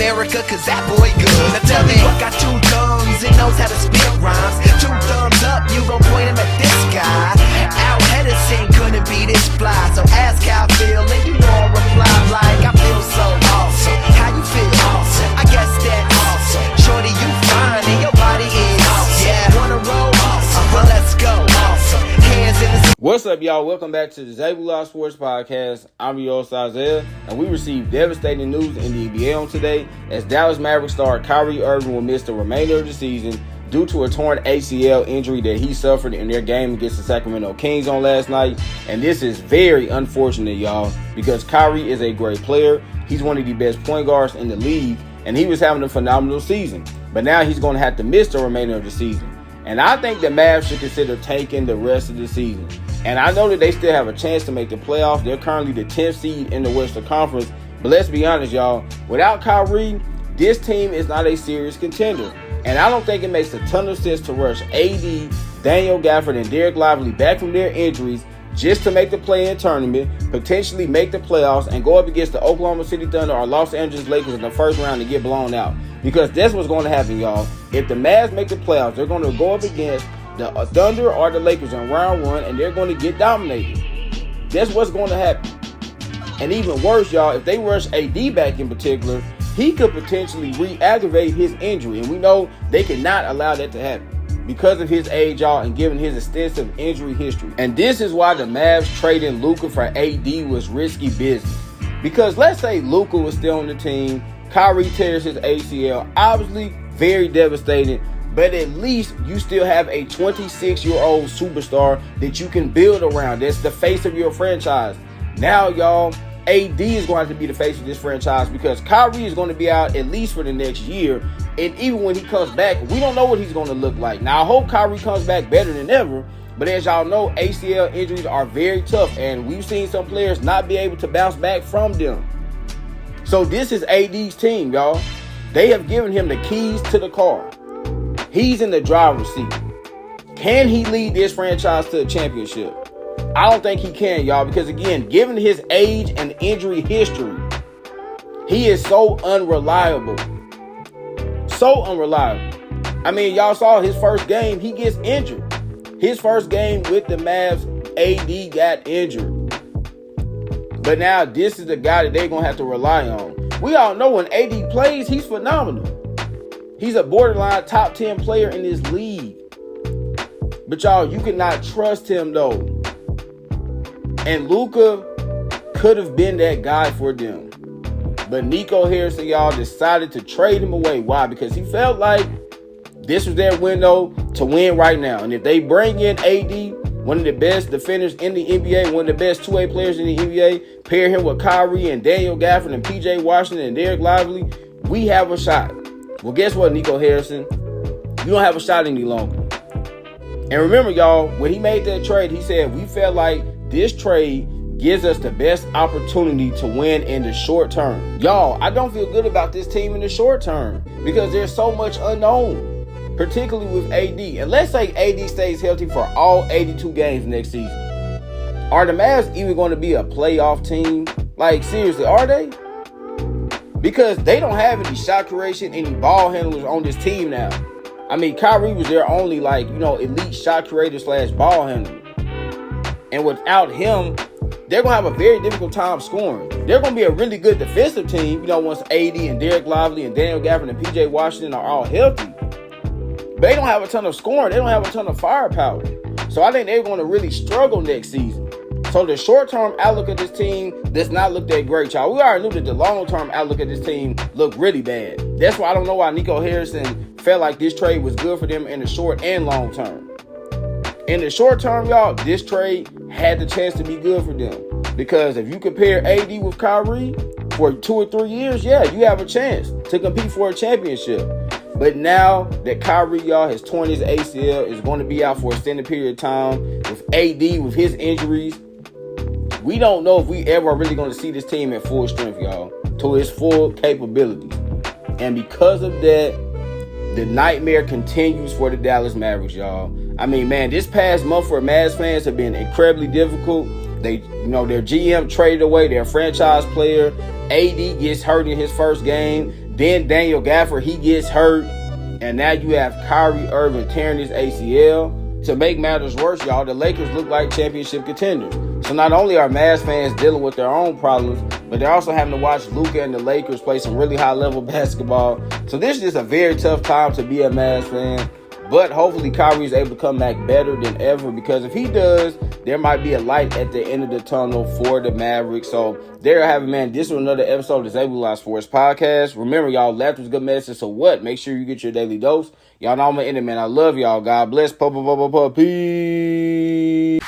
America, cause that boy good. Now tell me what got two tongues and knows how to spit rhymes. Two thumbs up, you gon' point him at this guy. Al Hedison couldn't be this fly, so ask how I feel and you all reply like I feel so awesome. How you feel? Awesome. I guess that's awesome. Shorty, you fine and your body is awesome. Yeah, wanna roll? Awesome. Well, let's go. Awesome. Hands in the... What's up, y'all? Welcome back to the ZayMoolaSportsPodcast. I'm your host, Isaiah, and we received devastating news in the NBA on today as Dallas Mavericks star Kyrie Irving will miss the remainder of the season due to a torn ACL injury that he suffered in their game against the Sacramento Kings on last night. And this is very unfortunate, y'all, because Kyrie is a great player. He's one of the best point guards in the league, and he was having a phenomenal season. But now he's going to have to miss the remainder of the season. And I think the Mavs should consider taking the rest of the season. And I know that they still have a chance to make the playoffs. They're currently the 10th seed in the Western Conference. But let's be honest, y'all. Without Kyrie, this team is not a serious contender. And I don't think it makes a ton of sense to rush AD, Daniel Gafford, and Derek Lively back from their injuries just to make the play-in tournament, potentially make the playoffs, and go up against the Oklahoma City Thunder or Los Angeles Lakers in the first round and get blown out. Because that's what's going to happen, y'all. If the Mavs make the playoffs, they're going to go up against the Thunder or the Lakers in round one, and they're going to get dominated. That's what's going to happen. And even worse, y'all, if they rush AD back in particular, he could potentially re-aggravate his injury. And we know they cannot allow that to happen because of his age, y'all, and given his extensive injury history. And this is why the Mavs trading Luka for AD was risky business. Because let's say Luka was still on the team, Kyrie tears his ACL, obviously very devastating, but at least you still have a 26-year-old superstar that you can build around. That's the face of your franchise. Now, y'all, AD is going to have to be the face of this franchise because Kyrie is going to be out at least for the next year. And even when he comes back, we don't know what he's going to look like. Now, I hope Kyrie comes back better than ever. But as y'all know, ACL injuries are very tough. And we've seen some players not be able to bounce back from them. So this is AD's team, y'all. They have given him the keys to the car. He's in the driver's seat. Can he lead this franchise to a championship? I don't think he can, y'all, because again, given his age and injury history, he is so unreliable. So unreliable. I mean, y'all saw his first game, he gets injured. His first game with the Mavs, AD got injured. But now this is the guy that they're going to have to rely on. We all know when AD plays, he's phenomenal. He's a borderline top 10 player in this league. But y'all, you cannot trust him though. And Luka could have been that guy for them. But Nico Harrison, y'all, decided to trade him away. Why? Because he felt like this was their window to win right now. And if they bring in AD, one of the best defenders in the NBA, one of the best two-way players in the NBA, pair him with Kyrie and Daniel Gafford and PJ Washington and Derek Lively, we have a shot. Well, guess what, Nico Harrison? You don't have a shot any longer. And remember, y'all, when he made that trade, he said, we felt like this trade gives us the best opportunity to win in the short term. Y'all, I don't feel good about this team in the short term because there's so much unknown, particularly with AD. And let's say AD stays healthy for all 82 games next season. Are the Mavs even going to be a playoff team? Like, seriously, are they? Because they don't have any shot creation, any ball handlers on this team now. I mean, Kyrie was their only, elite shot creator / ball handler. And without him, they're going to have a very difficult time scoring. They're going to be a really good defensive team, once AD and Derek Lively and Daniel Gafford and PJ Washington are all healthy. But they don't have a ton of scoring. They don't have a ton of firepower. So I think they're going to really struggle next season. So the short-term outlook of this team does not look that great, y'all. We already knew that the long-term outlook of this team looked really bad. That's why I don't know why Nico Harrison felt like this trade was good for them in the short and long term. In the short term, y'all, this trade had the chance to be good for them. Because if you compare AD with Kyrie for 2 or 3 years, yeah, you have a chance to compete for a championship. But now that Kyrie, y'all, has torn his ACL, is going to be out for an extended period of time, with AD, with his injuries, we don't know if we ever are really going to see this team at full strength, y'all, to its full capabilities. And because of that, the nightmare continues for the Dallas Mavericks, y'all. I mean, man, this past month for Mavs fans have been incredibly difficult. They, their GM traded away their franchise player. AD gets hurt in his first game. Then Daniel Gafford, he gets hurt. And now you have Kyrie Irving tearing his ACL. To make matters worse, y'all, the Lakers look like championship contenders. So not only are Mavs fans dealing with their own problems, but they're also having to watch Luka and the Lakers play some really high-level basketball. So this is just a very tough time to be a Mavs fan. But hopefully Kyrie is able to come back better than ever, because if he does, there might be a light at the end of the tunnel for the Mavericks. So there you have it, man. This was another episode of the ZayMoolaSportsPodcast. Remember, y'all, laughter is good medicine. So what? Make sure you get your daily dose. Y'all know I'm going to end it, man. I love y'all. God bless. Peace.